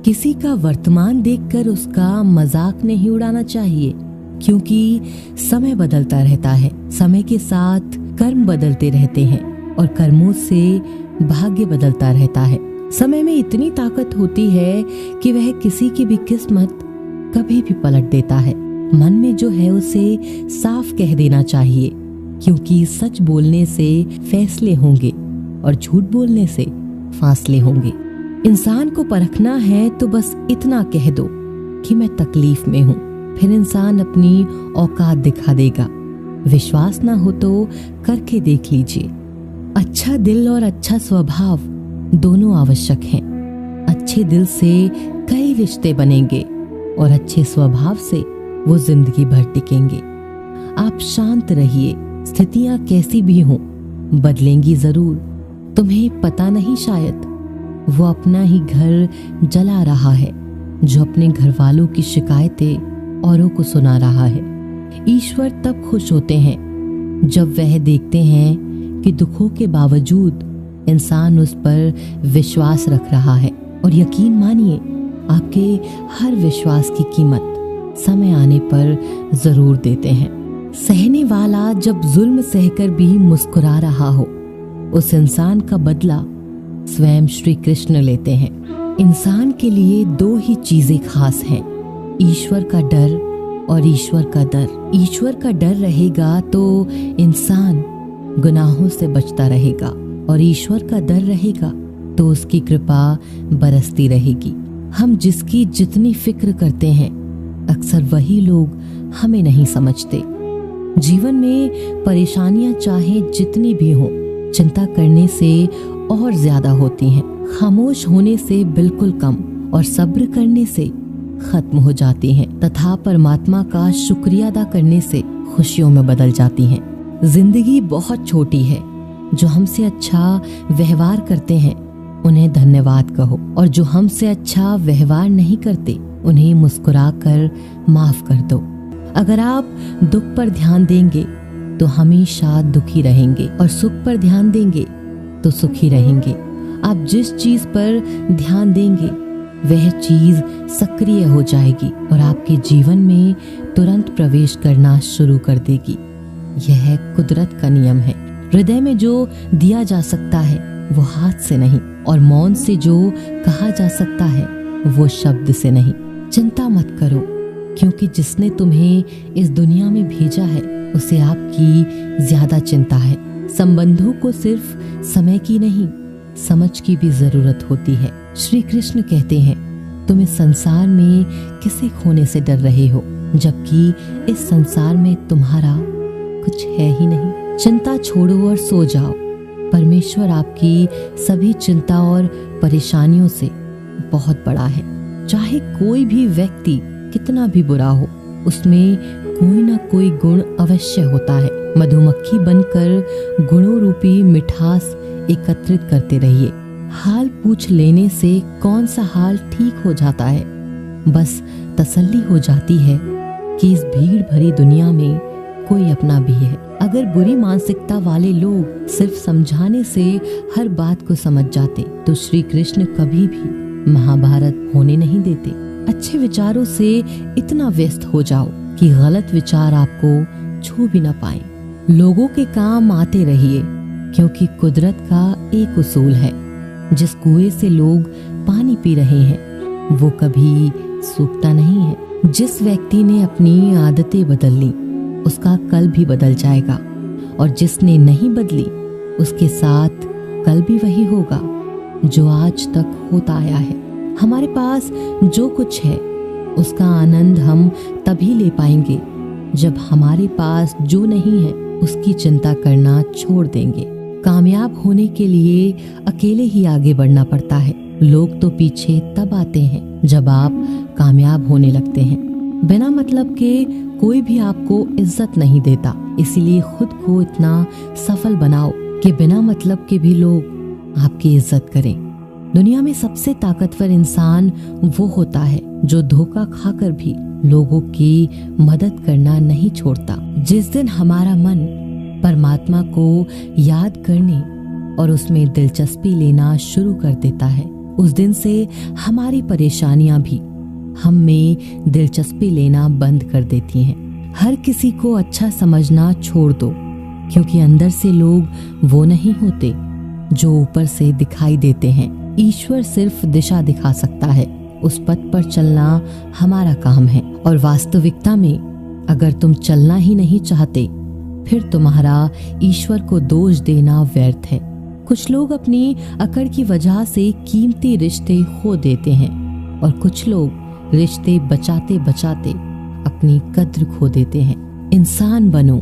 किसी का वर्तमान देखकर उसका मजाक नहीं उड़ाना चाहिए, क्योंकि समय बदलता रहता है। समय के साथ कर्म बदलते रहते हैं और कर्मों से भाग्य बदलता रहता है। समय में इतनी ताकत होती है कि वह किसी की भी किस्मत कभी भी पलट देता है। मन में जो है उसे साफ कह देना चाहिए, क्योंकि सच बोलने से फैसले होंगे और झूठ बोलने से फासले होंगे। इंसान को परखना है तो बस इतना कह दो कि मैं तकलीफ में हूँ, फिर इंसान अपनी औकात दिखा देगा। विश्वास ना हो तो करके देख लीजिए। अच्छा दिल और अच्छा स्वभाव दोनों आवश्यक हैं। अच्छे दिल से कई रिश्ते बनेंगे और अच्छे स्वभाव से वो जिंदगी भर टिकेंगे। आप शांत रहिए, स्थितियां कैसी भी हों बदलेंगी जरूर। तुम्हें पता नहीं शायद वो अपना ही घर जला रहा है, जो अपने घर वालों की शिकायतें औरों को सुना रहा है। ईश्वर तब खुश होते हैं जब वह देखते हैं कि दुखों के बावजूद इंसान उस पर विश्वास रख रहा है। और यकीन मानिए, आपके हर विश्वास की कीमत समय आने पर जरूर देते हैं। सहने वाला जब जुल्म सहकर भी मुस्कुरा रहा हो, उस इंसान का बदला स्वयं श्री कृष्ण लेते हैं। इंसान के लिए दो ही चीजें खास हैं, ईश्वर का डर और ईश्वर का दर। ईश्वर का डर रहेगा तो इंसान गुनाहों से बचता रहेगा, और ईश्वर का डर रहेगा तो उसकी कृपा बरसती रहेगी। हम जिसकी जितनी फिक्र करते हैं, अक्सर वही लोग हमें नहीं समझते। जीवन में परेशानियां चाहे जितनी भी हो, चिंता करने से और ज्यादा होती हैं। खामोश होने से बिल्कुल कम और सब्र करने से खत्म हो जाती हैं, तथा परमात्मा का शुक्रिया अदा करने से खुशियों में बदल जाती हैं। जिंदगी बहुत छोटी है। जो हमसे अच्छा व्यवहार करते हैं उन्हें धन्यवाद कहो, और जो हमसे अच्छा व्यवहार नहीं करते उन्हें मुस्कुराकर माफ कर दो। अगर आप दुख पर ध्यान देंगे तो हमेशा दुखी रहेंगे, और सुख पर ध्यान देंगे तो सुखी रहेंगे। आप जिस चीज पर ध्यान देंगे वह चीज सक्रिय हो जाएगी और आपके जीवन में तुरंत प्रवेश करना शुरू कर देगी। यह कुदरत का नियम है। हृदय में जो दिया जा सकता है वो हाथ से नहीं, और मौन से जो कहा जा सकता है वो शब्द से नहीं। चिंता मत करो, क्योंकि जिसने तुम्हें इस दुनिया में भेजा है उसे आपकी ज्यादा चिंता है। संबंधों को सिर्फ समय की नहीं, समझ की भी जरूरत होती है। श्री कृष्ण कहते हैं, तुम इस संसार में किसे खोने से डर रहे हो, जबकि इस संसार में तुम्हारा कुछ है ही नहीं। चिंता छोड़ो और सो जाओ। परमेश्वर आपकी सभी चिंता और परेशानियों से बहुत बड़ा है। चाहे कोई भी व्यक्ति कितना भी बुरा हो, उसमें कोई ना कोई गुण अवश्य होता है। मधुमक्खी बनकर गुणों रूपी मिठास एकत्रित करते रहिए। हाल पूछ लेने से कौन सा हाल ठीक हो जाता है। बस तसल्ली हो जाती है कि इस भीड़ भरी दुनिया में कोई अपना भी है। अगर बुरी मानसिकता वाले लोग सिर्फ समझाने से हर बात को समझ जाते तो श्री कृष्ण कभी भी महाभारत होने नहीं देते। अच्छे विचारों से इतना व्यस्त हो जाओ कि गलत विचार आपको छू भी ना पाए। लोगों के काम आते रहिए, क्योंकि कुदरत का एक उसूल है, जिस कुएं से लोग पानी पी रहे हैं वो कभी सूखता नहीं है। जिस व्यक्ति ने अपनी आदतें बदल ली उसका कल भी बदल जाएगा, और जिसने नहीं बदली उसके साथ कल भी वही होगा जो आज तक होता आया है। हमारे पास जो कुछ है उसका आनंद हम तभी ले पाएंगे जब हमारे पास जो नहीं है उसकी चिंता करना छोड़ देंगे। कामयाब होने के लिए अकेले ही आगे बढ़ना पड़ता है। लोग तो पीछे तब आते हैं जब आप कामयाब होने लगते हैं। बिना मतलब के कोई भी आपको इज्जत नहीं देता, इसीलिए खुद को इतना सफल बनाओ कि बिना मतलब के भी लोग आपकी इज्जत करें। दुनिया में सबसे ताकतवर इंसान वो होता है जो धोखा खाकर भी लोगों की मदद करना नहीं छोड़ता। जिस दिन हमारा मन परमात्मा को याद करने और उसमें दिलचस्पी लेना शुरू कर देता है, उस दिन से हमारी परेशानियां भी हम में दिलचस्पी लेना बंद कर देती हैं। हर किसी को अच्छा समझना छोड़ दो, क्योंकि अंदर से लोग वो नहीं होते जो ऊपर से दिखाई देते हैं। ईश्वर सिर्फ दिशा दिखा सकता है, उस पथ पर चलना हमारा काम है। और वास्तविकता में अगर तुम चलना ही नहीं चाहते, फिर तुम्हारा ईश्वर को दोष देना व्यर्थ है। कुछ लोग अपनी अकड़ की वजह से कीमती रिश्ते खो देते हैं, और कुछ लोग रिश्ते बचाते बचाते अपनी कद्र खो देते हैं। इंसान बनो,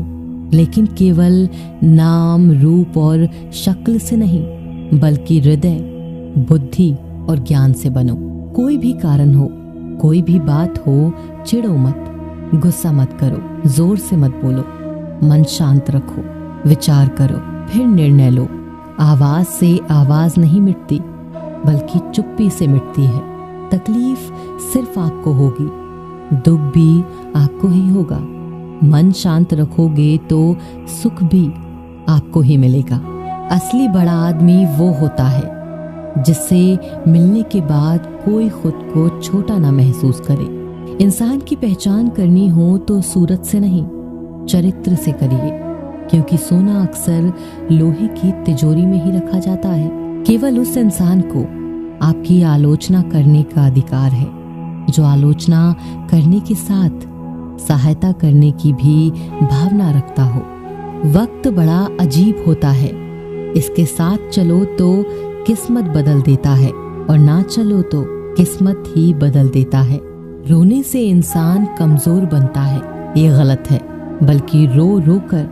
लेकिन केवल नाम, रूप और शक्ल से नहीं, बल्कि हृदय, बुद्धि और ज्ञान से बनो। कोई भी कारण हो, कोई भी बात हो, चिढ़ो मत, गुस्सा मत करो, जोर से मत बोलो, मन शांत रखो, विचार करो, फिर निर्णय लो। आवाज से आवाज नहीं मिटती, बल्कि चुप्पी से मिटती है। तकलीफ सिर्फ आपको होगी, दुख भी आपको ही होगा। मन शांत रखोगे तो सुख भी आपको ही मिलेगा। असली बड़ा आदमी वो होता है जिससे मिलने के बाद कोई खुद को छोटा ना महसूस करे। इंसान की पहचान करनी हो तो सूरत से नहीं, चरित्र से करिए, क्योंकि सोना अक्सर लोहे की तिजोरी में ही रखा जाता है। केवल उस इंसान को आपकी आलोचना करने का अधिकार है जो आलोचना करने के साथ सहायता करने की भी भावना रखता हो। वक्त बड़ा अजीब होता है, इसके साथ चलो तो किस्मत बदल देता है, और ना चलो तो किस्मत ही बदल देता है। रोने से इंसान कमजोर बनता है, ये गलत है, बल्कि रो रो कर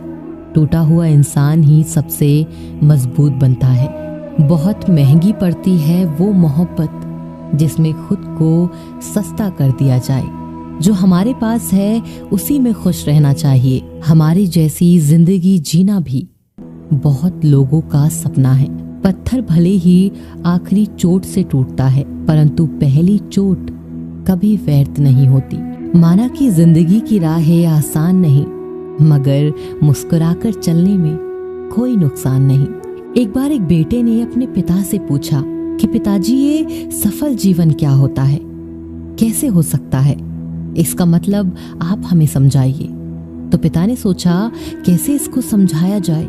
टूटा हुआ इंसान ही सबसे मजबूत बनता है। बहुत महंगी पड़ती है वो मोहब्बत जिसमें खुद को सस्ता कर दिया जाए। जो हमारे पास है उसी में खुश रहना चाहिए। हमारी जैसी जिंदगी जीना भी बहुत लोगों का सपना है। पत्थर भले ही आखिरी चोट से टूटता है, परंतु पहली चोट कभी व्यर्थ नहीं होती। माना कि जिंदगी की राहें आसान नहीं, मगर मुस्कुराकर चलने में कोई नुकसान नहीं। एक बार एक बेटे ने अपने पिता से पूछा कि पिताजी, ये सफल जीवन क्या होता है, कैसे हो सकता है? इसका मतलब आप हमें समझाइए। तो पिता ने सोचा कैसे इसको समझाया जाए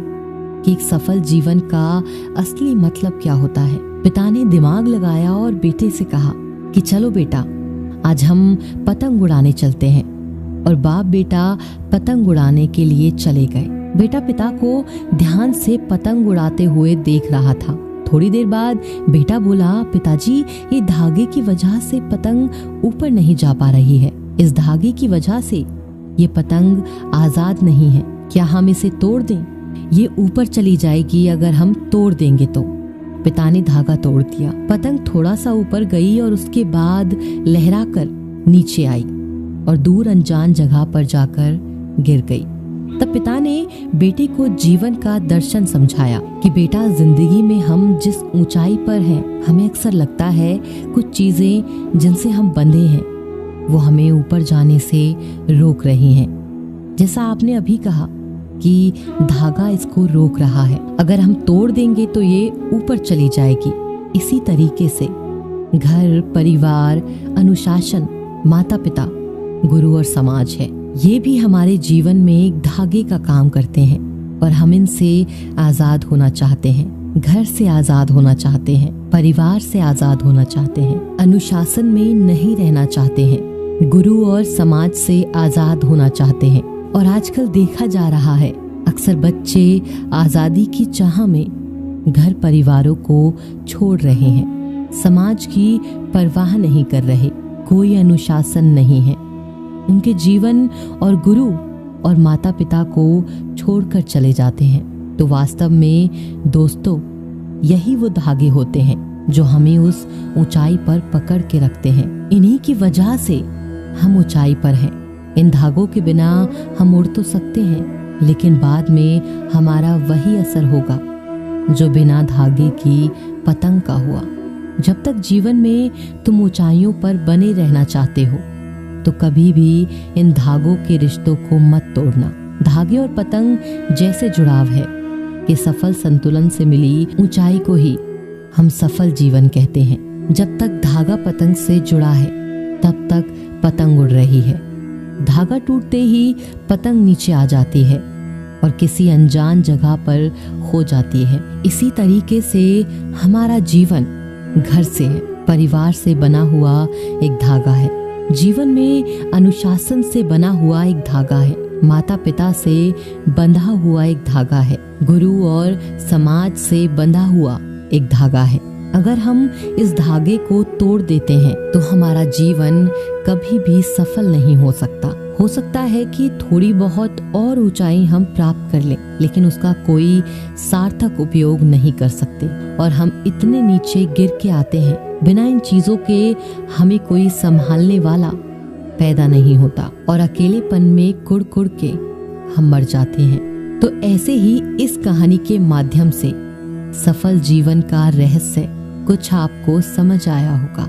कि एक सफल जीवन का असली मतलब क्या होता है। पिता ने दिमाग लगाया और बेटे से कहा कि चलो बेटा, आज हम पतंग उड़ाने चलते हैं। और बाप बेटा पतंग उड़ाने के लिए चले गए। बेटा पिता को ध्यान से पतंग उड़ाते हुए देख रहा था। थोड़ी देर बाद बेटा बोला, पिताजी, ये धागे की वजह से पतंग ऊपर नहीं जा पा रही है। इस धागे की वजह से ये पतंग आजाद नहीं है। क्या हम इसे तोड़ दें? ये ऊपर चली जाएगी अगर हम तोड़ देंगे तो। पिता ने धागा तोड़ दिया। पतंग थोड़ा सा ऊपर गई और उसके बाद लहराकर नीचे आई और दूर अनजान जगह पर जाकर गिर गई। तब पिता ने बेटे को जीवन का दर्शन समझाया कि बेटा, जिंदगी में हम जिस ऊंचाई पर हैं, हमें अक्सर लगता है कुछ चीजें जिनसे हम बंधे हैं वो हमें ऊपर जाने से रोक रही हैं। जैसा आपने अभी कहा कि धागा इसको रोक रहा है, अगर हम तोड़ देंगे तो ये ऊपर चली जाएगी। इसी तरीके से घर, परिवार, अनुशासन, माता पिता, गुरु और समाज है, ये भी हमारे जीवन में एक धागे का काम करते हैं और हम इनसे आजाद होना चाहते हैं। घर से आजाद होना चाहते हैं, परिवार से आजाद होना चाहते हैं, अनुशासन में नहीं रहना चाहते हैं, गुरु और समाज से आजाद होना चाहते हैं। और आजकल देखा जा रहा है, अक्सर बच्चे आजादी की चाह में घर परिवारों को छोड़ रहे हैं, समाज की परवाह नहीं कर रहे, कोई अनुशासन नहीं है। उनके जीवन और गुरु और माता पिता को छोड़कर चले जाते हैं। तो वास्तव में दोस्तों, यही वो धागे होते हैं जो हमें उस ऊंचाई पर पकड़ के रखते हैं। इन्हीं की वजह से हम ऊंचाई पर हैं। इन धागों के बिना हम उड़ तो सकते हैं, लेकिन बाद में हमारा वही असर होगा जो बिना धागे की पतंग का हुआ। जब तक जीवन में तुम ऊंचाइयों पर बने रहना चाहते हो तो कभी भी इन धागों के रिश्तों को मत तोड़ना। धागे और पतंग जैसे जुड़ाव है कि सफल संतुलन से मिली ऊंचाई को ही हम सफल जीवन कहते हैं। जब तक धागा पतंग से जुड़ा है तब तक पतंग उड़ रही है। धागा टूटते ही पतंग नीचे आ जाती है और किसी अनजान जगह पर खो जाती है। इसी तरीके से हमारा जीवन घर से, परिवार से बना हुआ एक धागा है। जीवन में अनुशासन से बना हुआ एक धागा है, माता पिता से बंधा हुआ एक धागा है, गुरु और समाज से बंधा हुआ एक धागा है। अगर हम इस धागे को तोड़ देते हैं तो हमारा जीवन कभी भी सफल नहीं हो सकता। हो सकता है कि थोड़ी बहुत और ऊंचाई हम प्राप्त कर लें, लेकिन उसका कोई सार्थक उपयोग नहीं कर सकते और हम इतने नीचे गिर के आते हैं, बिना इन चीजों के हमें कोई संभालने वाला पैदा नहीं होता और अकेलेपन में कुड़ कुड़ के हम मर जाते हैं। तो ऐसे ही इस कहानी के माध्यम से सफल जीवन का रहस्य कुछ आपको समझ आया होगा।